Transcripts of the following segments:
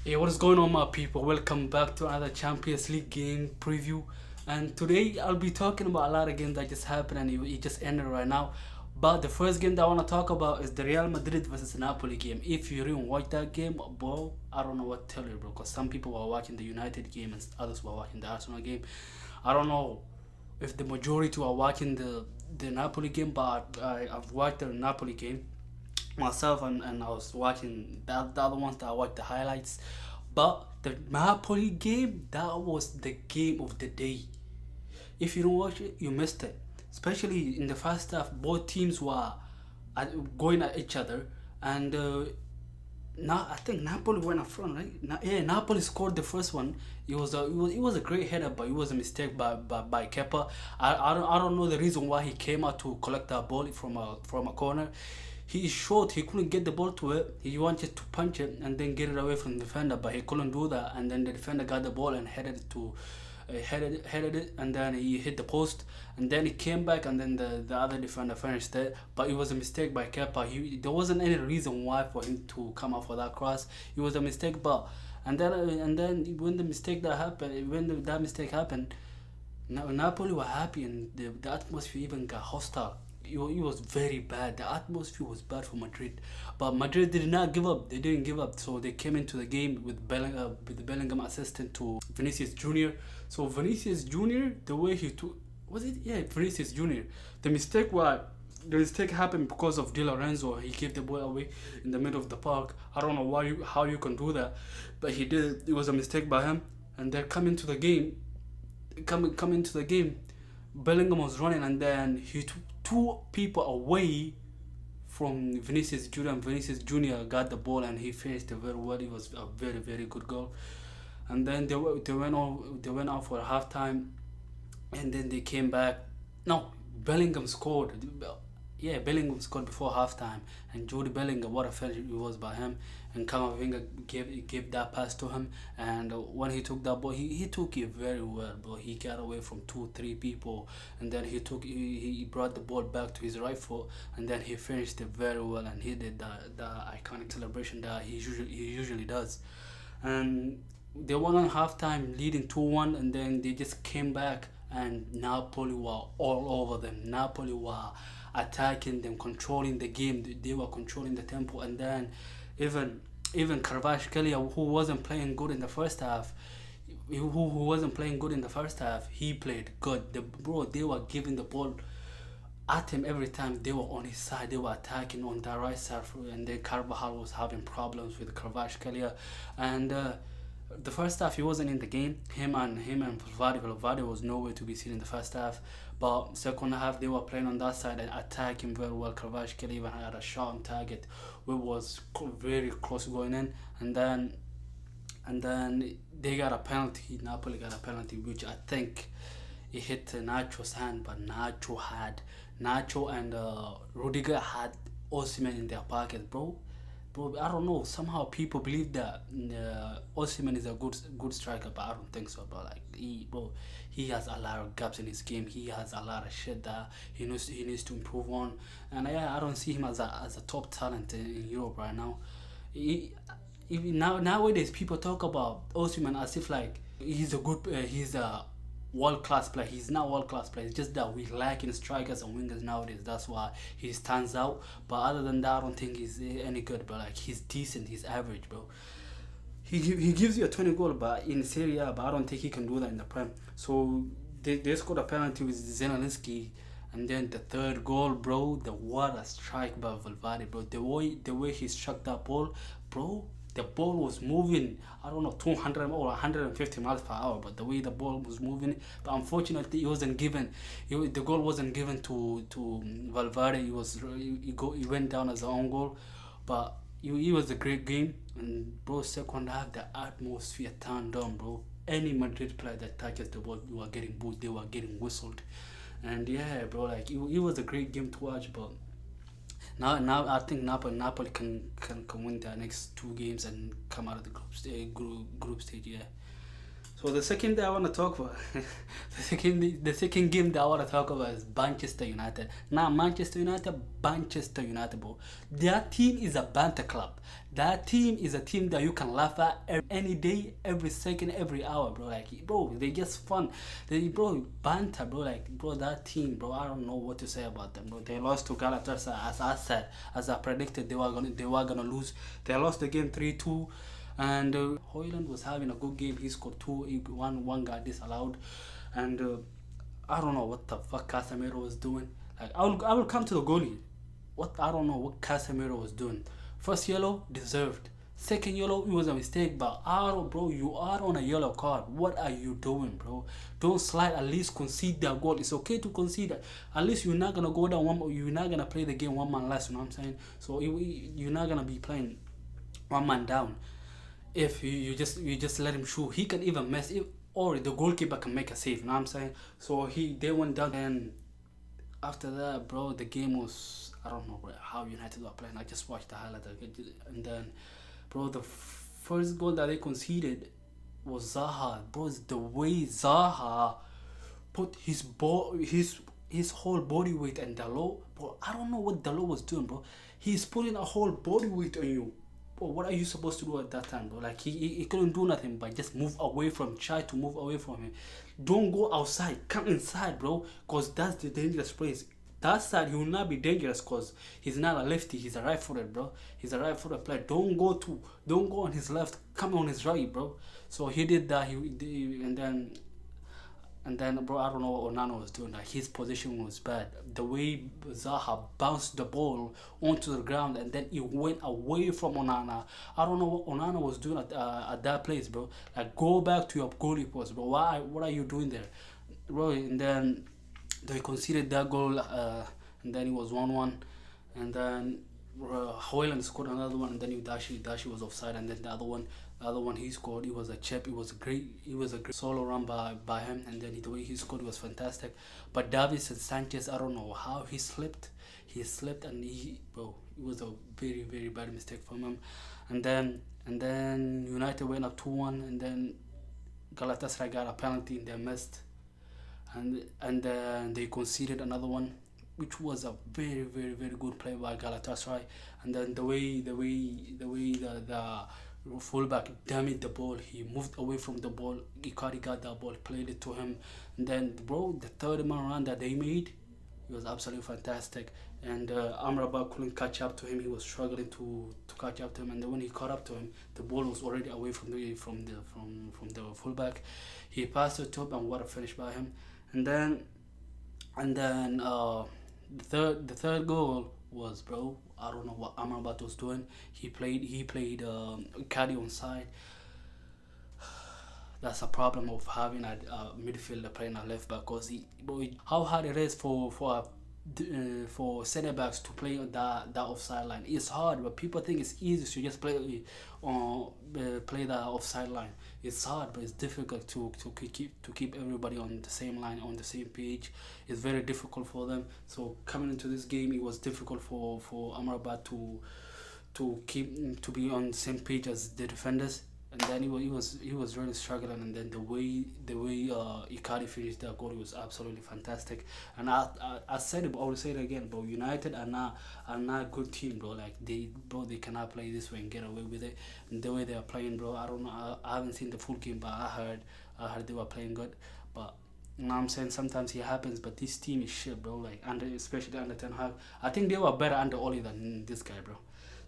Hey, what is going on, my people? Welcome back to another Champions League game preview. And today I'll be talking about a lot of games that just happened and it just ended right now. But the first game that I want to talk about is the Real Madrid versus Napoli game. If you didn't watch that game, bro, I don't know what to tell you, bro. Because some people were watching the United game and others were watching the Arsenal game. I don't know if the majority are watching the Napoli game, but I've watched the Napoli game myself, and I was watching the other ones that I watched the highlights. But the Napoli game, that was the game of the day. If you don't watch it, you missed it. Especially in the first half, both teams were going at each other, and now I think Napoli went up front, right? Yeah, Napoli scored the first one. It was a great header, but it was a mistake by Kepa. I don't know the reason why he came out to collect that ball from a corner. He shot, he couldn't get the ball to it. He wanted to punch it and then get it away from the defender, but he couldn't do that. And then the defender got the ball and headed it to headed it, and then he hit the post, and then he came back, and then the other defender finished it. But it was a mistake by Kepa. There wasn't any reason why for him to come out for that cross. It was a mistake, but and then when the mistake that happened, that mistake happened, Napoli were happy, and the atmosphere even got hostile. It was very bad. The atmosphere was bad for Madrid, but Madrid did not give up. They didn't give up, so they came into the game with the Bellingham assistant to Vinicius Junior. So Vinicius Junior, the way he took, was it? Yeah, Vinicius Junior. The mistake was the mistake happened because of Di Lorenzo. He gave the ball away in the middle of the park. I don't know how you can do that, but he did. It was a mistake by him, and they're coming to the game. Coming to the game, Bellingham was running, and then he took two people away from Vinicius Junior, and Vinicius Junior got the ball and he finished it very well. It was a very very good goal. And then they went out for halftime, and then they came back. No, Bellingham scored. Yeah, Bellingham scored before halftime, and Jude Bellingham, what a finish it was by him. And Kamavinga gave that pass to him, and when he took that ball, he took it very well, bro. He got away from 2 3 people, and then he brought the ball back to his right foot, and then he finished it very well, and he did the iconic celebration that he usually does. And they won on halftime, leading 2-1, and then they just came back, and Napoli were all over them. Napoli were attacking them, controlling the game. They were controlling the tempo, and then even even Kvaratskhelia, who wasn't playing good in the first half, who wasn't playing good in the first half, he played good. They were giving the ball at him every time. They were on his side. They were attacking on the right side, and then Carvajal was having problems with Kvaratskhelia, and the first half he wasn't in the game. Him and Valverde was nowhere to be seen in the first half. But second half they were playing on that side and attacking very well. Kvaratskhelia even had a shot on target, which was very close going in, and then they got a penalty. Napoli got a penalty, which I think it hit Nacho's hand, but Nacho and Rudiger had Osimhen in their pocket, bro. Bro, I don't know. Somehow people believe that Osimhen is a good striker, but I don't think so. But like he has a lot of gaps in his game. He has a lot of shit that he needs to improve on. And yeah, I don't see him as a top talent in Europe right now. He, nowadays people talk about Osimhen as if like he's a world class player. He's not world class player. It's just that we lack in strikers and wingers nowadays. That's why he stands out. But other than that, I don't think he's any good. But like he's decent. He's average, bro. He gives you a 20 goal, but in Serie A, but I don't think he can do that in the Prem. So they scored a penalty with Zelinski, and then the third goal, bro, the what a strike by Valverde, bro. The way he struck that ball, bro. The ball was moving, I don't know, 200 or 150 miles per hour, but the way the ball was moving, but unfortunately, it wasn't given. The goal wasn't given to Valverde. He went down as an own goal, but it was a great game. And bro, second half, the atmosphere turned on, bro. Any Madrid player that touches the ball, they were getting booed, they were getting whistled, and yeah, bro, like it was a great game to watch. But now I think Napoli can win their next 2 games and come out of the group stage. Yeah. So the second that I want to talk about, the second game that I want to talk about is Manchester United. Not Manchester United, Manchester United, bro. That team is a banter club. That team is a team that you can laugh at any day, every second, every hour, bro. Like, bro, they just fun. Bro, banter, bro. Like, bro, that team, bro. I don't know what to say about them, bro. They lost to Galatasaray, as I said, as I predicted, they were gonna lose. They lost the game 3-2. And Hoyland was having a good game. He scored two. One got disallowed, and I don't know what the fuck Casemiro was doing. Like I will come to the goalie. What I don't know what Casemiro was doing. First yellow deserved. Second yellow it was a mistake. But bro, you are on a yellow card. What are you doing, bro? Don't slide. At least concede that goal. It's okay to concede that. At least you're not gonna go down one. You're not gonna play the game one man less. You know what I'm saying? So you're not gonna be playing one man down. If you just let him shoot, he can even mess it, or the goalkeeper can make a save. You know what I'm saying? So they went down, and after that, bro, the game was, I don't know how United were playing. I just watched the highlight, and then, bro, the first goal that they conceded was Zaha. Bro, it's the way Zaha put his whole body weight and Dalot, bro. I don't know what Dalot was doing, bro. He's putting a whole body weight on you. Bro, what are you supposed to do at that time, bro? Like he couldn't do nothing but just move away from, try to move away from him. Don't go outside, come inside, bro, cause that's the dangerous place. That side he will not be dangerous cause he's not a lefty, he's a right-footed, bro. He's a right-footed player. Don't go on his left, come on his right, bro. So he did that. And then, bro, I don't know what Onana was doing. Like, his position was bad. The way Zaha bounced the ball onto the ground and then it went away from Onana. I don't know what Onana was doing at that place, bro. Like, go back to your goalie post, bro. Why? What are you doing there, bro? And then they conceded that goal, and then it was 1-1. And then Hoyland scored another one, and then Dashi was offside, and then the other one he scored. It was a chip. It was a great solo run by him, and then the way he scored was fantastic. But Davis and Sanchez, I don't know how he slipped. He slipped, and bro, it was a very very bad mistake from him. And then United went up 2-1, and then Galatasaray got a penalty and they missed, and then they conceded another one, which was a very very very good play by Galatasaray. And then the fullback damaged the ball, he moved away from the ball. Icardi got that ball, played it to him, and then, bro, the third man run that they made, it was absolutely fantastic. And Amrabat couldn't catch up to him. He was struggling to catch up to him. And then when he caught up to him, the ball was already away from the fullback. He passed it to him, and what a finish by him. And then the third goal was, bro, I don't know what Amrabat was doing. He played Icardi on side. That's a problem of having a midfielder playing a left back, because how hard it is for center backs to play on that offside line. It's hard, but people think it's easy to just play the offside line. It's hard, but it's difficult to keep everybody on the same line, on the same page. It's very difficult for them. So coming into this game, it was difficult for Amrabat to be on the same page as the defenders. And then he was really struggling. And then the way Icardi finished that goal, it was absolutely fantastic. And I said it, but I will say it again, bro. United are not a good team, bro. Like they cannot play this way and get away with it. And the way they are playing, bro, I don't know. I haven't seen the full game, but I heard they were playing good. But you know what I'm saying, sometimes it happens. But this team is shit, bro. Like especially under Ten Hag. I think they were better under Oli than this guy, bro.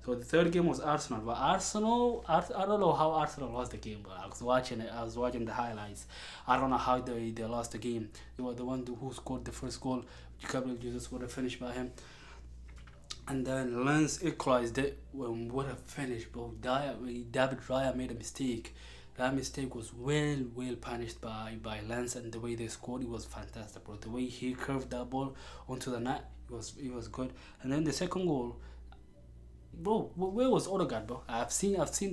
So the third game was Arsenal, but I don't know how Arsenal lost the game, but I was watching it. I was watching the highlights. I don't know how they lost the game. They were the one who scored the first goal. Gabriel Jesus, what a finish by him. And then Lens equalized it. What a finish, bro. David Raya made a mistake. That mistake was well punished by Lens, and the way they scored, it was fantastic, bro. The way he curved that ball onto the net, it was good. And then the second goal, bro, where was Odegaard, bro? I've seen the stats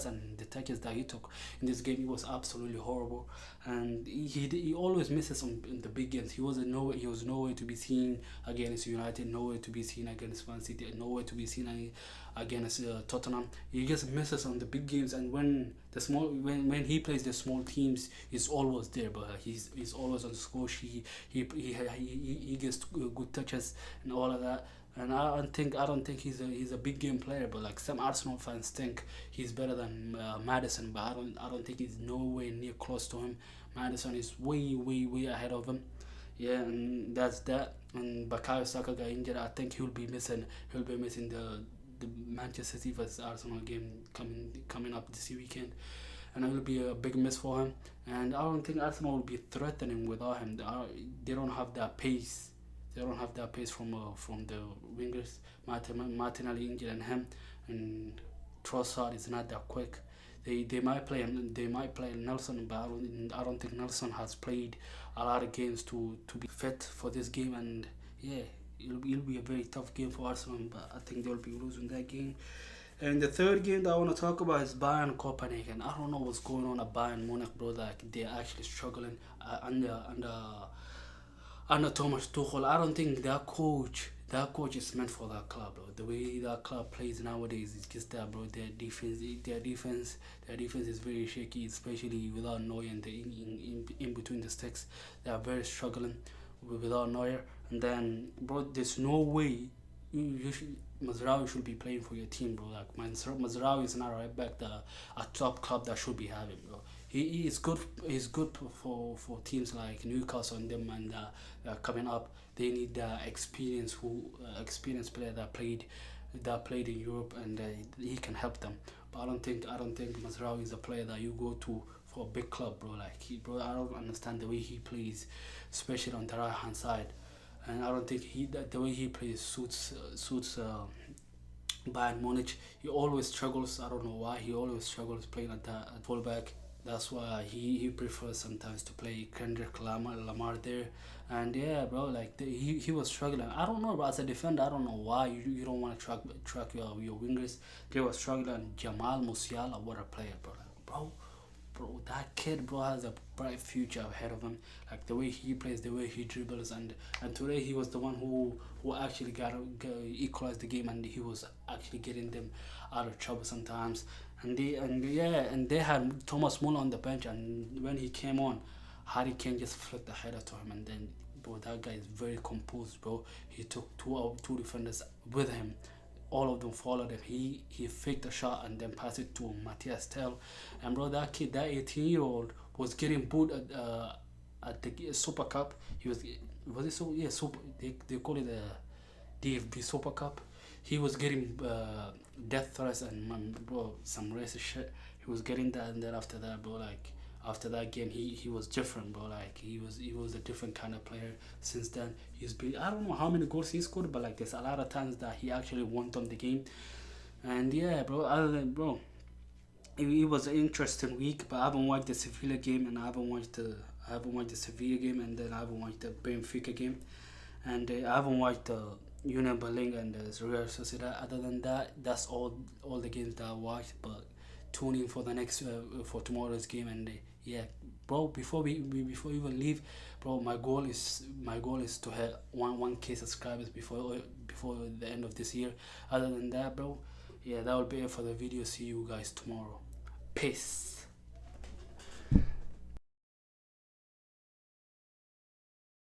and the touches that he took in this game. It was absolutely horrible, and he always misses in the big games. He was nowhere to be seen against United, nowhere to be seen against Man City, nowhere to be seen against Tottenham. He just misses on the big games, and when he plays the small teams, he's always there. But he's always on the score sheet. He gets good touches and all of that. And I don't think he's a big game player. But like some Arsenal fans think he's better than Madison, but I don't think he's nowhere near close to him. Madison is way ahead of him. Yeah, and that's that. And Bakayo Saka got injured. I think he'll be missing the Manchester City vs Arsenal game coming up this weekend, and it will be a big miss for him. And I don't think Arsenal will be threatening without him. They don't have that pace. They don't have that pace from the wingers. Martinelli injured and him, and Trossard is not that quick. They might play Nelson, but I don't think Nelson has played a lot of games to be fit for this game. And yeah, it'll be a very tough game for Arsenal, but I think they'll be losing that game. And the third game that I want to talk about is Bayern Copenhagen. I don't know what's going on at Bayern Munich, bro. Like they're actually struggling under Thomas Tuchel. I don't think that coach is meant for that club, bro. The way that club plays nowadays is just that, bro. Their defense is very shaky, especially without Neuer and in between the sticks. They are very struggling without Neuer. And then, bro, there's no way Mazraoui should be playing for your team, bro. Like Mazraoui is not right back a top club that should be having, bro. He is good. He's good for teams like Newcastle and them, and coming up. They need the experienced player that played in Europe, and he can help them. But I don't think Mazraoui is a player that you go to for a big club, bro. Bro, I don't understand the way he plays, especially on the right hand side. And I don't think the way he plays suits Bayern Munich. He always struggles. I don't know why he always struggles playing at fullback. That's why he prefers sometimes to play Kendrick Lamar there. And yeah, bro, like he was struggling. I don't know, bro. As a defender, I don't know why you don't want to track your wingers. They were struggling. Jamal Musiala, what a player, bro. Bro, that kid, bro, has a bright future ahead of him. Like the way he plays, the way he dribbles, and today he was the one who actually got equalized the game, and he was actually getting them out of trouble sometimes. And they had Thomas Muller on the bench, and when he came on, Harry Kane just flicked the header to him, and then, bro, that guy is very composed, bro. He took two defenders with him. All of them followed him. He faked the shot and then passed it to Matthias Tell. And bro, that kid, that 18-year-old was getting booed at the Super Cup. Was it so? Yeah, Super. They call it the DFB Super Cup. He was getting death threats and, man, bro, some racist shit. He was getting that, and then after that, bro, like after that game, he was different, bro. Like he was a different kind of player. Since then, he's been, I don't know how many goals he scored, but like there's a lot of times that he actually won on the game. And yeah, bro, other than, bro, it was an interesting week. But I haven't watched the Sevilla game, and I haven't watched the Sevilla game, and then I haven't watched the Benfica game, and I haven't watched the Union Berlin and the Real Sociedad. Other than that, that's all the games that I watched. But tune in for the next for tomorrow's game. And yeah, bro, before we even leave, bro, my goal is to hit 1K subscribers before the end of this year. Other than that, bro, yeah, that will be it for the video. See you guys tomorrow. Peace.